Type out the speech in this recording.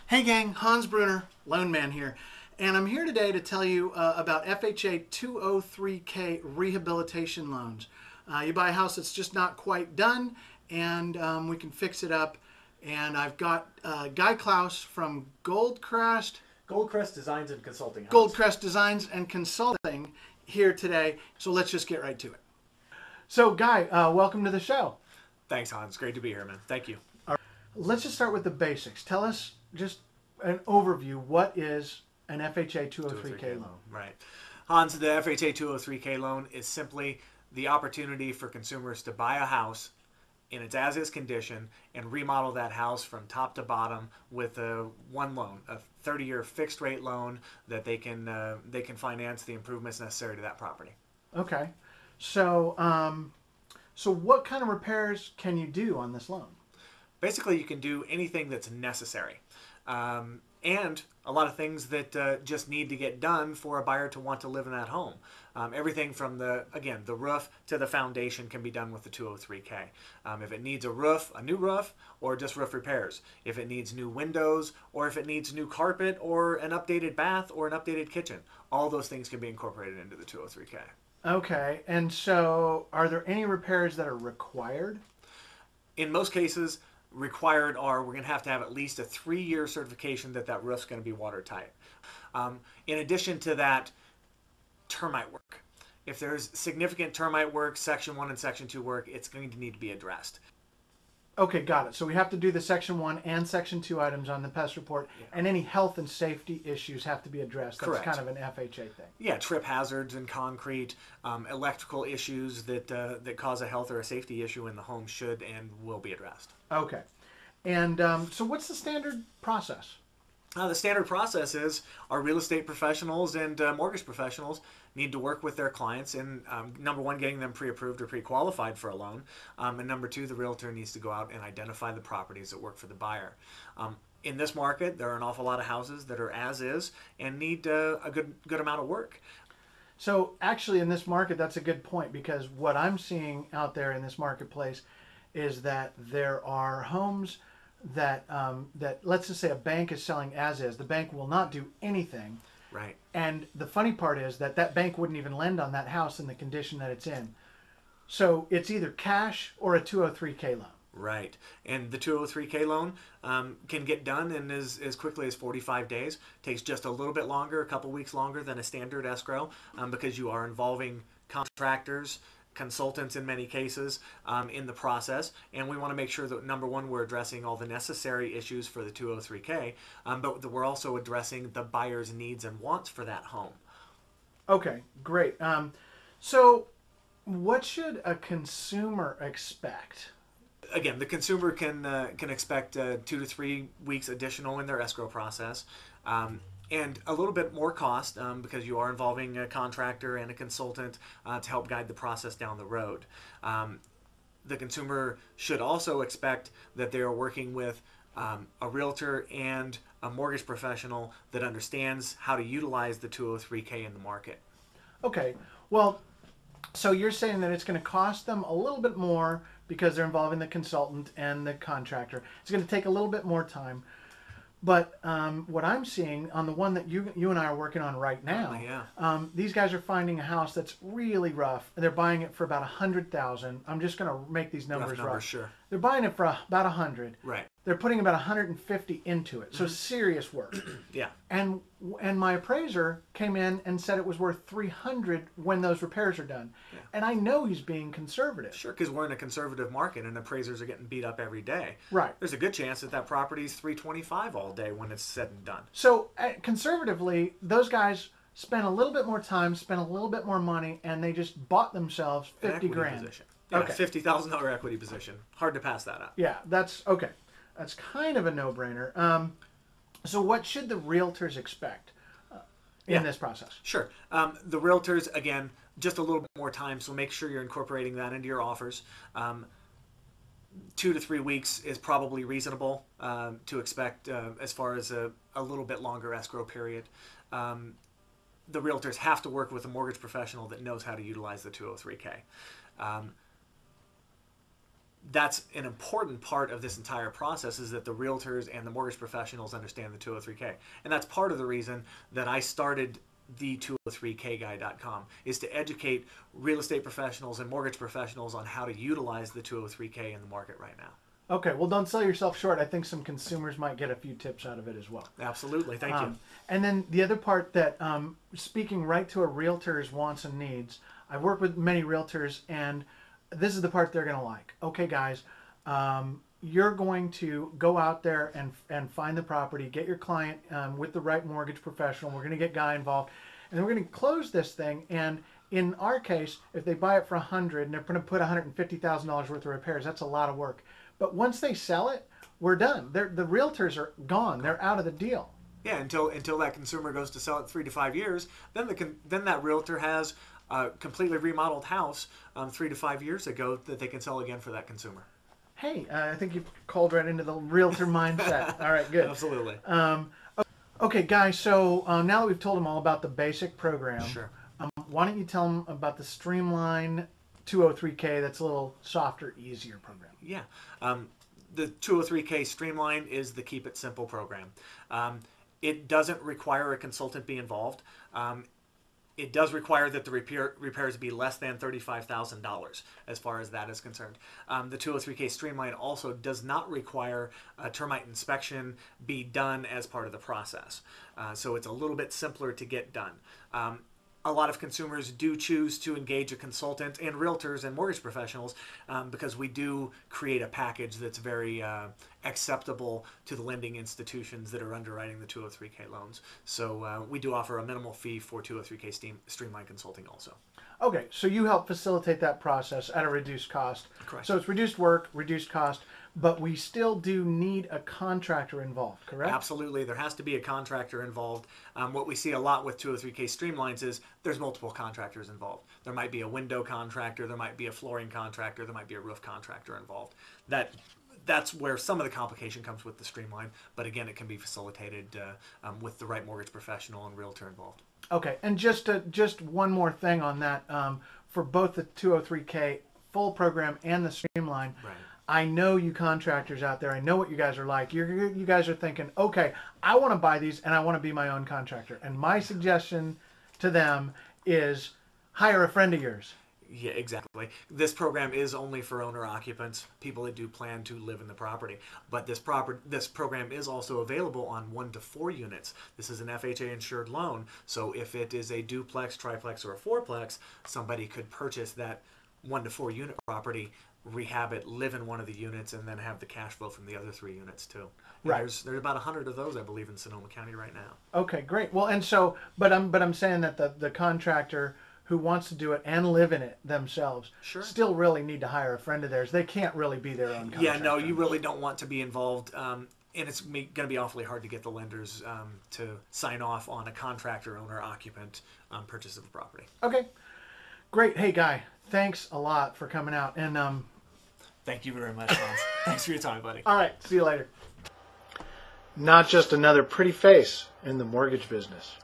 Hey gang, Hans Brunner, Lone Man here, and I'm here today to tell you about FHA 203K rehabilitation loans. You buy a house that's just not quite done, and we can fix it up. And I've got Guy Klaus from Goldcrest Designs and Consulting House. Goldcrest Designs and Consulting here today. So let's just get right to it. So Guy, welcome to the show. Thanks, Hans. Great to be here, man. Thank you. Let's just start with the basics. Tell us just an overview. What is an FHA 203K loan? Right. Hans, the FHA 203K loan is simply the opportunity for consumers to buy a house in its as-is condition and remodel that house from top to bottom with one loan, a 30-year fixed-rate loan that they can finance the improvements necessary to that property. Okay. So, so what kind of repairs can you do on this loan? Basically, you can do anything that's necessary. And a lot of things that just need to get done for a buyer to want to live in that home. Everything from the roof to the foundation can be done with the 203K. If it needs a new roof, or just roof repairs. If it needs new windows, or if it needs new carpet, or an updated bath, or an updated kitchen. All those things can be incorporated into the 203K. Okay, and so are there any repairs that are required? In most cases, required are we're going to have at least a 3-year certification that roof's going to be watertight. In addition to that, termite work. If there's significant termite work, Section 1 and Section 2 work, it's going to need to be addressed. Okay, got it. So we have to do the Section 1 and Section 2 items on the pest report, and any health and safety issues have to be addressed. That's Correct. kind of an FHA thing. Yeah, trip hazards in concrete, electrical issues that cause a health or a safety issue in the home should and will be addressed. Okay. And so what's the standard process? The standard process is our real estate professionals and mortgage professionals need to work with their clients in, number one, getting them pre-approved or pre-qualified for a loan, and number two, the realtor needs to go out and identify the properties that work for the buyer. In this market, there are an awful lot of houses that are as is and need a good amount of work. So actually in this market, that's a good point, because what I'm seeing out there in this marketplace is that there are homes that let's just say a bank is selling as is. The bank will not do anything. Right. And the funny part is that bank wouldn't even lend on that house in the condition that it's in. So it's either cash or a 203K loan. Right. And the 203K loan can get done in as quickly as 45 days. Takes just a little bit longer, a couple weeks longer than a standard escrow, because you are involving contractors, consultants in many cases in the process, and we want to make sure that, number one, we're addressing all the necessary issues for the 203K, but that we're also addressing the buyer's needs and wants for that home. Okay, great. So what should a consumer expect? Again, the consumer can expect 2 to 3 weeks additional in their escrow process. And a little bit more cost because you are involving a contractor and a consultant to help guide the process down the road. The consumer should also expect that they are working with a realtor and a mortgage professional that understands how to utilize the 203K in the market. Okay, well, so you're saying that it's going to cost them a little bit more because they're involving the consultant and the contractor. It's going to take a little bit more time. But what I'm seeing on the one that you and I are working on right now, these guys are finding a house that's really rough. They're buying it for about $100,000. I'm just going to make these numbers rough. Sure. They're buying it for about $100. Right. They're putting about $150 into it. So serious work. Yeah. And my appraiser came in and said it was worth $300 when those repairs are done. Yeah. And I know he's being conservative. Sure, because we're in a conservative market and appraisers are getting beat up every day. Right. There's a good chance that property's $325 all day when it's said and done. So conservatively, those guys spent a little bit more time, spent a little bit more money, and they just bought themselves 50 grand. Position. Yeah, okay. $50,000 equity position. Hard to pass that up. Yeah, that's okay. That's kind of a no-brainer. So what should the realtors expect in this process? Sure. The realtors, again, just a little bit more time, so make sure you're incorporating that into your offers. 2 to 3 weeks is probably reasonable to expect as far as a little bit longer escrow period. The realtors have to work with a mortgage professional that knows how to utilize the 203K. that's an important part of this entire process, is that the realtors and the mortgage professionals understand the 203K. And that's part of the reason that I started the 203kguy.com, is to educate real estate professionals and mortgage professionals on how to utilize the 203K in the market right now. Okay, well, don't sell yourself short. I think some consumers might get a few tips out of it as well. Absolutely, thank you. And then the other part that, speaking right to a realtor's wants and needs, I've worked with many realtors, and this is the part they're going to like. Okay, guys, you're going to go out there and find the property, get your client with the right mortgage professional. We're going to get Guy involved, and we're going to close this thing. And in our case, if they buy it for $100 and they're going to put $150,000 worth of repairs, that's a lot of work. But once they sell it, we're done. The realtors are gone. They're out of the deal. Yeah, until that consumer goes to sell it 3 to 5 years, then that realtor has a completely remodeled house 3 to 5 years ago that they can sell again for that consumer. Hey, I think you've called right into the realtor mindset. All right, good. Absolutely. Okay, guys, so now that we've told them all about the basic program, Sure. Why don't you tell them about the Streamline 203K that's a little softer, easier program? Yeah. The 203K Streamline is the Keep It Simple program. It doesn't require a consultant be involved. It does require that the repairs be less than $35,000 as far as that is concerned. The 203K Streamline also does not require a termite inspection be done as part of the process. So it's a little bit simpler to get done. A lot of consumers do choose to engage a consultant and realtors and mortgage professionals because we do create a package that's very acceptable to the lending institutions that are underwriting the 203K loans. So we do offer a minimal fee for 203K Streamline Consulting also. Okay, so you help facilitate that process at a reduced cost. Correct. So it's reduced work, reduced cost, but we still do need a contractor involved, correct? Absolutely. There has to be a contractor involved. What we see a lot with 203K Streamlines is there's multiple contractors involved. There might be a window contractor, there might be a flooring contractor, there might be a roof contractor involved. That's where some of the complication comes with the Streamline, but again, it can be facilitated with the right mortgage professional and realtor involved. Okay, and just one more thing on that. For both the 203K full program and the Streamline, Right. I know you contractors out there, I know what you guys are like. You guys are thinking, okay, I want to buy these and I want to be my own contractor. And my suggestion to them is hire a friend of yours. Yeah, exactly. This program is only for owner-occupants, people that do plan to live in the property. But this program is also available on 1 to 4 units. This is an FHA insured loan, so if it is a duplex, triplex, or a fourplex, somebody could purchase that 1 to 4 unit property, rehab it, live in one of the units, and then have the cash flow from the other 3 units too. And Right. There's about 100 of those, I believe, in Sonoma County right now. Okay, great. Well, and so, but I'm saying that the contractor who wants to do it and live in it themselves Sure. still really need to hire a friend of theirs. They can't really be their own contractor. Yeah, no, you really don't want to be involved. And it's going to be awfully hard to get the lenders to sign off on a contractor, owner, occupant purchase of a property. Okay, great. Hey, Guy, thanks a lot for coming out. And Thank you very much, Hans. Thanks for your time, buddy. all right, see you later. Not just another pretty face in the mortgage business.